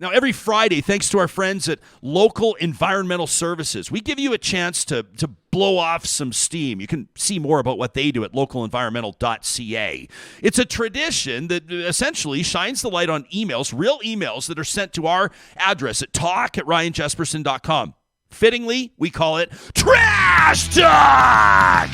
Now, every Friday, thanks to our friends at Local Environmental Services, we give you a chance to blow off some steam. You can see more about what they do at localenvironmental.ca. It's a tradition that essentially shines the light on emails, real emails that are sent to our address at talk@ryanjesperson.com. Fittingly, we call it Trash Talk!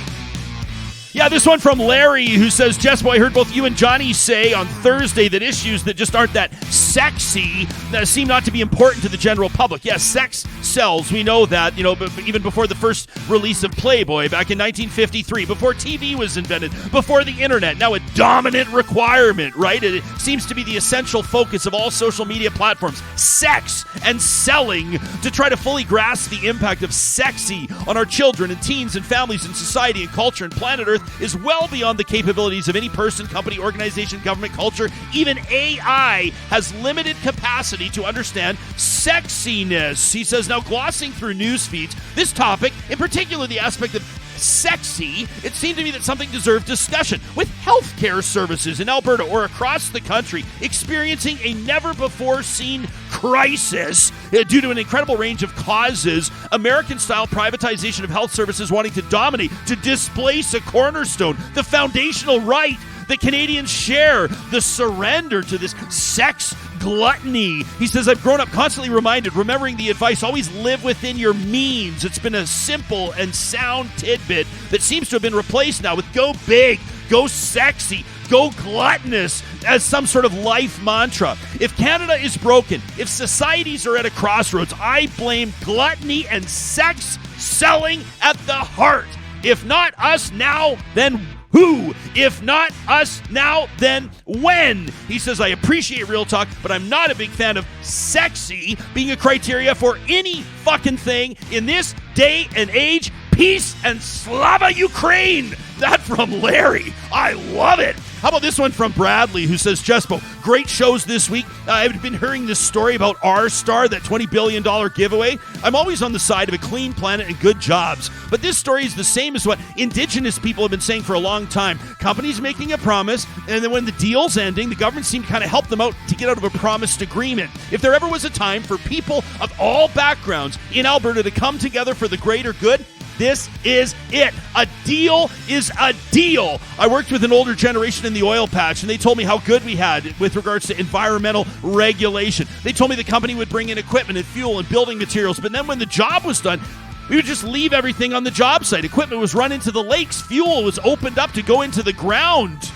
Yeah, this one from Larry, who says, Jespo, I heard both you and Johnny say on Thursday that issues that just aren't that sexy seem not to be important to the general public. Yes, sex sells. We know that, even before the first release of Playboy back in 1953, before TV was invented, before the internet, now a dominant requirement, right? It seems to be the essential focus of all social media platforms. Sex and selling. To try to fully grasp the impact of sexy on our children and teens and families and society and culture and planet Earth is well beyond the capabilities of any person, company, organization, government, culture. Even AI has limited capacity to understand sexiness. He says, now glossing through news feeds, this topic, in particular the aspect of sexy, it seemed to me that something deserved discussion. With healthcare services in Alberta or across the country experiencing a never-before-seen crisis due to an incredible range of causes, American-style privatization of health services wanting to dominate, to displace a cornerstone, the foundational right that Canadians share, the surrender to this sex gluttony. He says, I've grown up constantly reminded, remembering the advice, always live within your means. It's been a simple and sound tidbit that seems to have been replaced now with go big, go sexy, go gluttonous as some sort of life mantra. If Canada is broken, if societies are at a crossroads, I blame gluttony and sex selling at the heart. If not us now, then who? If not us now, then when? He says, I appreciate real talk, but I'm not a big fan of sexy being a criteria for any fucking thing in this day and age. Peace and Slava Ukraine. That from Larry. I love it. How about this one from Bradley, who says, Jespo, great shows this week. I've been hearing this story about R-Star, that $20 billion giveaway. I'm always on the side of a clean planet and good jobs. But this story is the same as what Indigenous people have been saying for a long time. Companies making a promise, and then when the deal's ending, the government seemed to kind of help them out to get out of a promised agreement. If there ever was a time for people of all backgrounds in Alberta to come together for the greater good, this is it. A deal is a deal. I worked with an older generation in the oil patch, and they told me how good we had with regards to environmental regulation. They told me the company would bring in equipment and fuel and building materials, but then when the job was done, we would just leave everything on the job site. Equipment was run into the lakes. Fuel was opened up to go into the ground.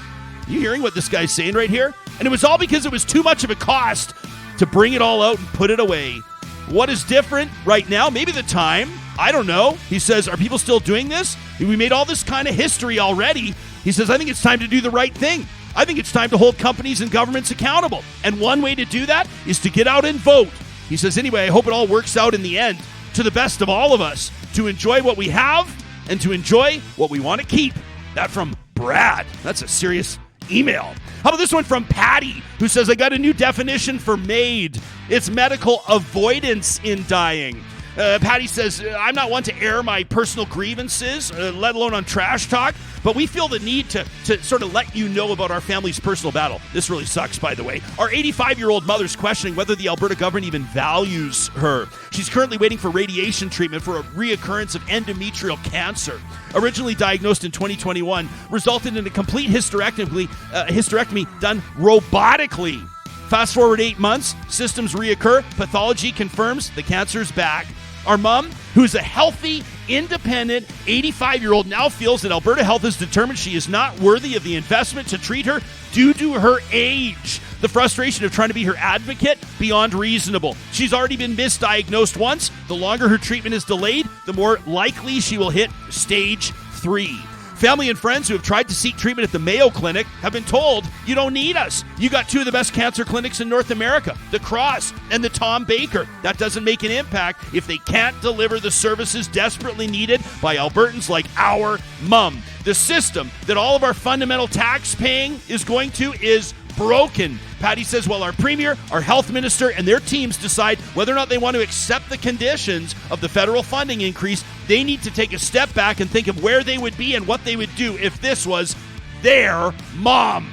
You hearing what this guy's saying right here? And it was all because it was too much of a cost to bring it all out and put it away. What is different right now? Maybe the time. I don't know. He says, are people still doing this? We made all this kind of history already. He says, I think it's time to do the right thing. I think it's time to hold companies and governments accountable. And one way to do that is to get out and vote. He says, anyway, I hope it all works out in the end to the best of all of us, to enjoy what we have and to enjoy what we want to keep. That from Brad. That's a serious email. How about this one from Patty, who says, I got a new definition for MAID. It's medical avoidance in dying. Patty says, I'm not one to air my personal grievances, let alone on Trash Talk, but we feel the need to sort of let you know about our family's personal battle. This really sucks, by the way. Our 85-year-old mother's questioning whether the Alberta government even values her. She's currently waiting for radiation treatment for a reoccurrence of endometrial cancer. Originally diagnosed in 2021, resulted in a complete hysterectomy done robotically. Fast forward 8 months, symptoms reoccur, pathology confirms the cancer's back. Our mom, who's a healthy, independent 85-year-old, now feels that Alberta Health has determined she is not worthy of the investment to treat her due to her age. The frustration of trying to be her advocate, beyond reasonable. She's already been misdiagnosed once. The longer her treatment is delayed, the more likely she will hit stage 3. Family and friends who have tried to seek treatment at the Mayo Clinic have been told, you don't need us. You got 2 of the best cancer clinics in North America, the Cross and the Tom Baker. That doesn't make an impact if they can't deliver the services desperately needed by Albertans like our mom. The system that all of our fundamental tax paying is going to is broken. Patty says, while our premier, our health minister, and their teams decide whether or not they want to accept the conditions of the federal funding increase, they need to take a step back and think of where they would be and what they would do if this was their mom.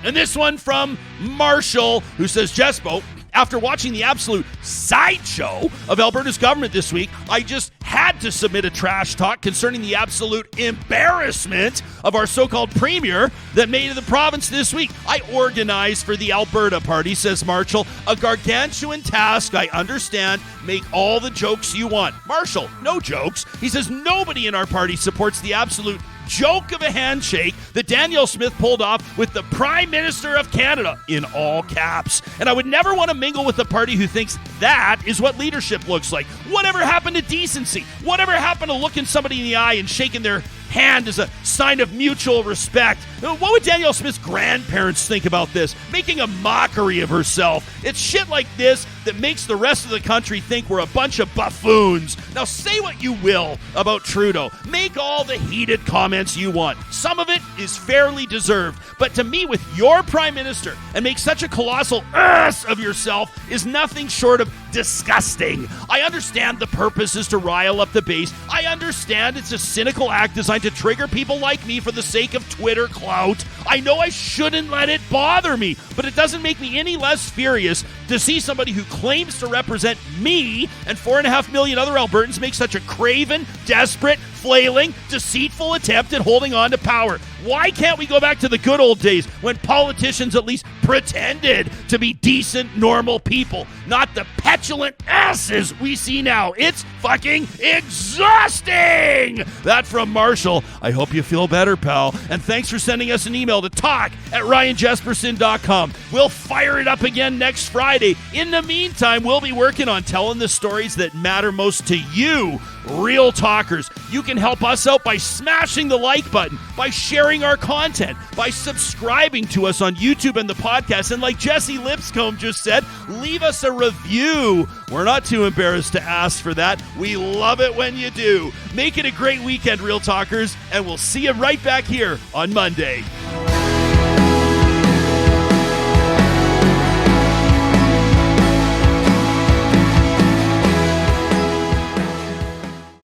And this one from Marshall, who says, Jespo, After watching the absolute sideshow of Alberta's government this week, I just had to submit a trash talk concerning the absolute embarrassment of our so-called premier that made it the province this week. I organized for the Alberta Party, says Marshall. A gargantuan task, I understand. Make all the jokes you want. Marshall, no jokes. He says nobody in our party supports the absolute joke of a handshake that Danielle Smith pulled off with the Prime Minister of Canada, in all caps. And I would never want to mingle with a party who thinks that is what leadership looks like. Whatever happened to decency? Whatever happened to looking somebody in the eye and shaking their hand as a sign of mutual respect? What would Danielle Smith's grandparents think about this? Making a mockery of herself. It's shit like this that makes the rest of the country think we're a bunch of buffoons. Now say what you will about Trudeau. Make all the heated comments you want. Some of it is fairly deserved. But to me, with your Prime Minister, and make such a colossal ass of yourself is nothing short of disgusting. I understand the purpose is to rile up the base. I understand it's a cynical act designed to trigger people like me for the sake of Twitter clout. I know I shouldn't let it bother me, but it doesn't make me any less furious to see somebody who claims to represent me and 4.5 million other Albertans make such a craven, desperate, flailing, deceitful attempt at holding on to power. Why can't we go back to the good old days when politicians at least pretended to be decent, normal people, not the petulant asses we see now? It's fucking exhausting! That from Marshall. I hope you feel better, pal. And thanks for sending us an email to talk@ryanjesperson.com. We'll fire it up again next Friday. In the meantime, we'll be working on telling the stories that matter most to you, real talkers. You can help us out by smashing the like button, by sharing our content, by subscribing to us on YouTube and the podcast. And like Jesse Lipscomb just said, leave us a review. We're not too embarrassed to ask for that. We love it when you do. Make it a great weekend, real talkers, and we'll see you right back here on Monday.